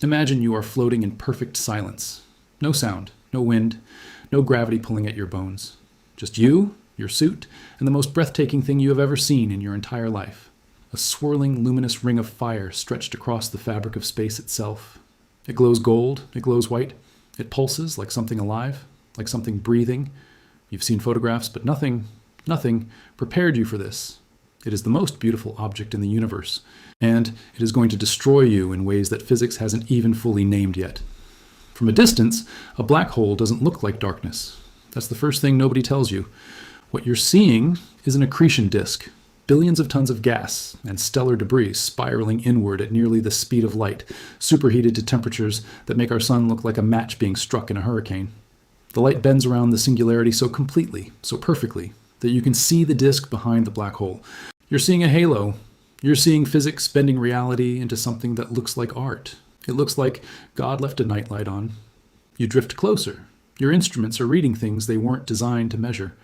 Imagine you are floating in perfect silence. No sound, no wind, no gravity pulling at your bones. Just you, your suit, and the most breathtaking thing you have ever seen in your entire life. A swirling, luminous ring of fire stretched across the fabric of space itself. It glows gold, it glows white, it pulses like something alive, like something breathing. You've seen photographs, but nothing prepared you for this. It is the most beautiful object in the universe, and it is going to destroy you in ways that physics hasn't even fully named yet. From a distance, a black hole doesn't look like darkness. That's the first thing nobody tells you. What you're seeing is an accretion disk, billions of tons of gas and stellar debris spiraling inward at nearly the speed of light, superheated to temperatures that make our sun look like a match being struck in a hurricane. The light bends around the singularity so completely, so perfectly, that you can see the disk behind the black hole. You're seeing a halo. You're seeing physics bending reality into something that looks like art. It looks like God left a nightlight on. You drift closer. Your instruments are reading things they weren't designed to measure.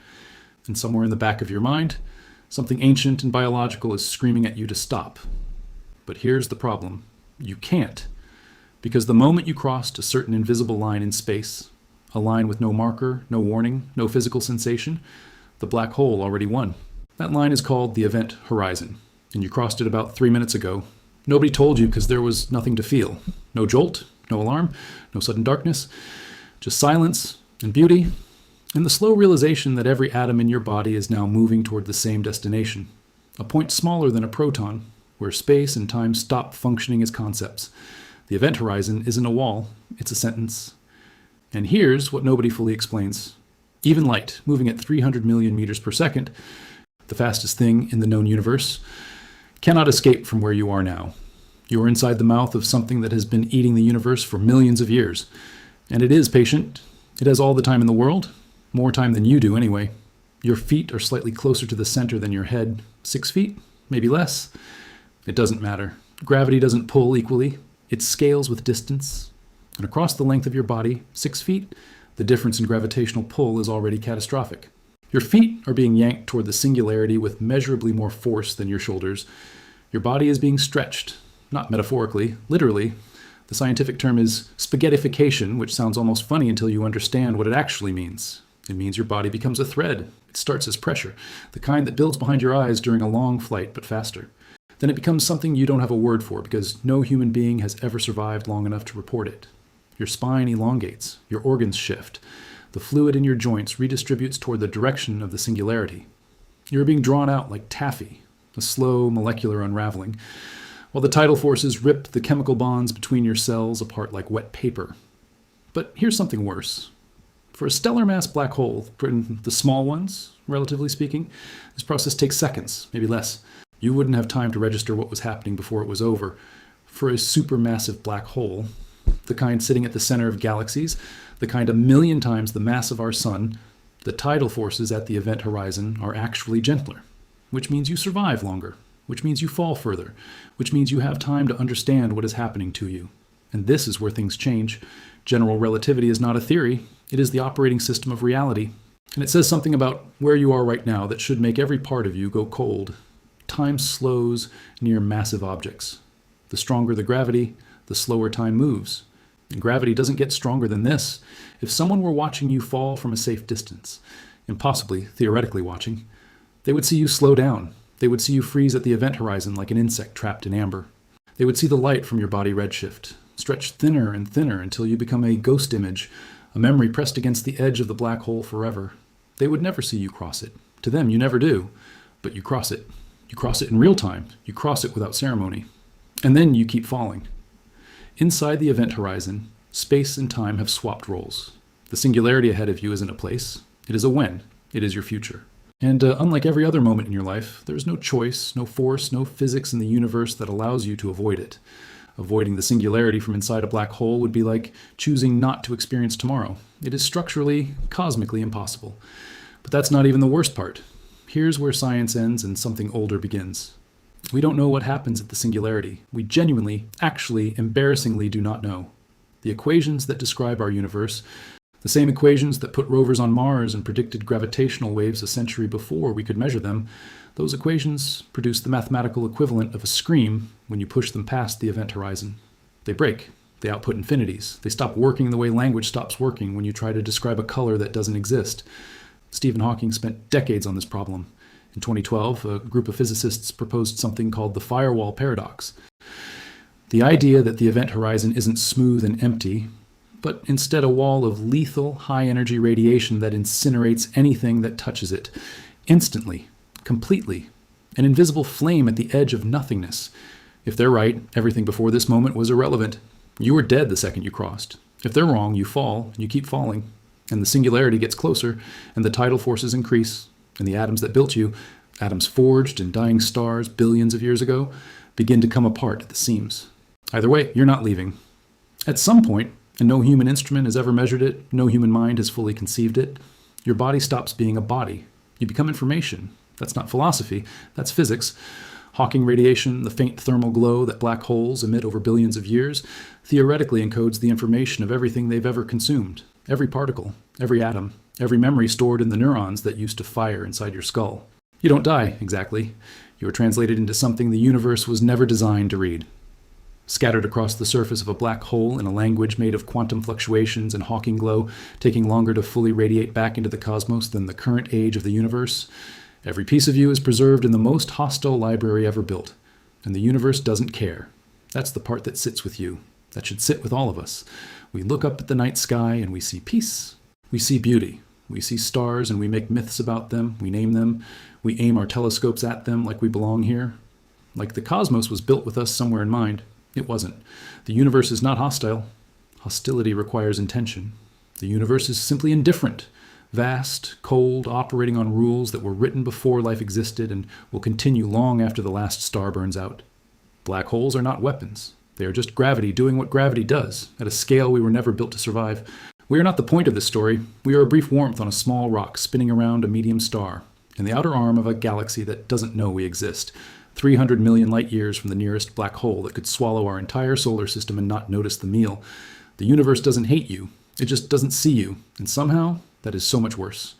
And somewhere in the back of your mind, something ancient and biological is screaming at you to stop. But here's the problem. You can't. Because the moment you crossed a certain invisible line in space, a line with no marker, no warning, no physical sensation, the black hole already won. That line is called the event horizon, and you crossed it about 3 minutes ago. Nobody told you because there was nothing to feel. No jolt, no alarm, no sudden darkness, just silence and beauty, and the slow realization that every atom in your body is now moving toward the same destination, a point smaller than a proton, where space and time stop functioning as concepts. The event horizon isn't a wall, it's a sentence. And here's what nobody fully explains. Even light, moving at 300 million meters per second, the fastest thing in the known universe, cannot escape from where you are now. You are inside the mouth of something that has been eating the universe for millions of years. And it is patient. It has all the time in the world. More time than you do, anyway. Your feet are slightly closer to the center than your head. 6 feet? Maybe less? It doesn't matter. Gravity doesn't pull equally. It scales with distance. And across the length of your body, 6 feet, the difference in gravitational pull is already catastrophic. Your feet are being yanked toward the singularity with measurably more force than your shoulders. Your body is being stretched, not metaphorically, literally. The scientific term is spaghettification, which sounds almost funny until you understand what it actually means. It means your body becomes a thread. It starts as pressure, the kind that builds behind your eyes during a long flight, but faster. Then it becomes something you don't have a word for because no human being has ever survived long enough to report it. Your spine elongates, your organs shift. The fluid in your joints redistributes toward the direction of the singularity. You're being drawn out like taffy, a slow molecular unraveling, while the tidal forces rip the chemical bonds between your cells apart like wet paper. But here's something worse. For a stellar mass black hole, the small ones, relatively speaking, this process takes seconds, maybe less. You wouldn't have time to register what was happening before it was over. For a supermassive black hole, the kind sitting at the center of galaxies, the kind 1,000,000 times the mass of our sun, the tidal forces at the event horizon are actually gentler, which means you survive longer, which means you fall further, which means you have time to understand what is happening to you. And this is where things change. General relativity is not a theory, it is the operating system of reality. And it says something about where you are right now that should make every part of you go cold. Time slows near massive objects. The stronger the gravity, the slower time moves. And gravity doesn't get stronger than this. If someone were watching you fall from a safe distance, and possibly theoretically watching, they would see you slow down. They would see you freeze at the event horizon like an insect trapped in amber. They would see the light from your body redshift, stretch thinner and thinner until you become a ghost image, a memory pressed against the edge of the black hole forever. They would never see you cross it. To them, you never do, but you cross it. You cross it in real time. You cross it without ceremony. And then you keep falling. Inside the event horizon, space and time have swapped roles. The singularity ahead of you isn't a place. It is a when. It is your future. And unlike every other moment in your life, there is no choice, no force, no physics in the universe that allows you to avoid it. Avoiding the singularity from inside a black hole would be like choosing not to experience tomorrow. It is structurally, cosmically impossible. But that's not even the worst part. Here's where science ends and something older begins. We don't know what happens at the singularity. We genuinely, actually, embarrassingly do not know. The equations that describe our universe, the same equations that put rovers on Mars and predicted gravitational waves a century before we could measure them, those equations produce the mathematical equivalent of a scream when you push them past the event horizon. They break. They output infinities. They stop working the way language stops working when you try to describe a color that doesn't exist. Stephen Hawking spent decades on this problem. In 2012, a group of physicists proposed something called the firewall paradox. The idea that the event horizon isn't smooth and empty, but instead a wall of lethal, high-energy radiation that incinerates anything that touches it, instantly, completely, an invisible flame at the edge of nothingness. If they're right, everything before this moment was irrelevant. You were dead the second you crossed. If they're wrong, you fall, and you keep falling, and the singularity gets closer, and the tidal forces increase, and the atoms that built you, atoms forged in dying stars billions of years ago, begin to come apart at the seams. Either way, you're not leaving. At some point, and no human instrument has ever measured it, no human mind has fully conceived it, your body stops being a body. You become information. That's not philosophy, that's physics. Hawking radiation, the faint thermal glow that black holes emit over billions of years, theoretically encodes the information of everything they've ever consumed. Every particle, every atom, every memory stored in the neurons that used to fire inside your skull. You don't die, exactly. You are translated into something the universe was never designed to read. Scattered across the surface of a black hole in a language made of quantum fluctuations and Hawking glow, taking longer to fully radiate back into the cosmos than the current age of the universe, every piece of you is preserved in the most hostile library ever built, and the universe doesn't care. That's the part that sits with you. That should sit with all of us. We look up at the night sky and we see peace. We see beauty. We see stars and we make myths about them. We name them. We aim our telescopes at them like we belong here. Like the cosmos was built with us somewhere in mind. It wasn't. The universe is not hostile. Hostility requires intention. The universe is simply indifferent. Vast, cold, operating on rules that were written before life existed and will continue long after the last star burns out. Black holes are not weapons. They are just gravity doing what gravity does, at a scale we were never built to survive. We are not the point of this story. We are a brief warmth on a small rock spinning around a medium star, in the outer arm of a galaxy that doesn't know we exist, 300 million light years from the nearest black hole that could swallow our entire solar system and not notice the meal. The universe doesn't hate you. It just doesn't see you, and somehow, that is so much worse.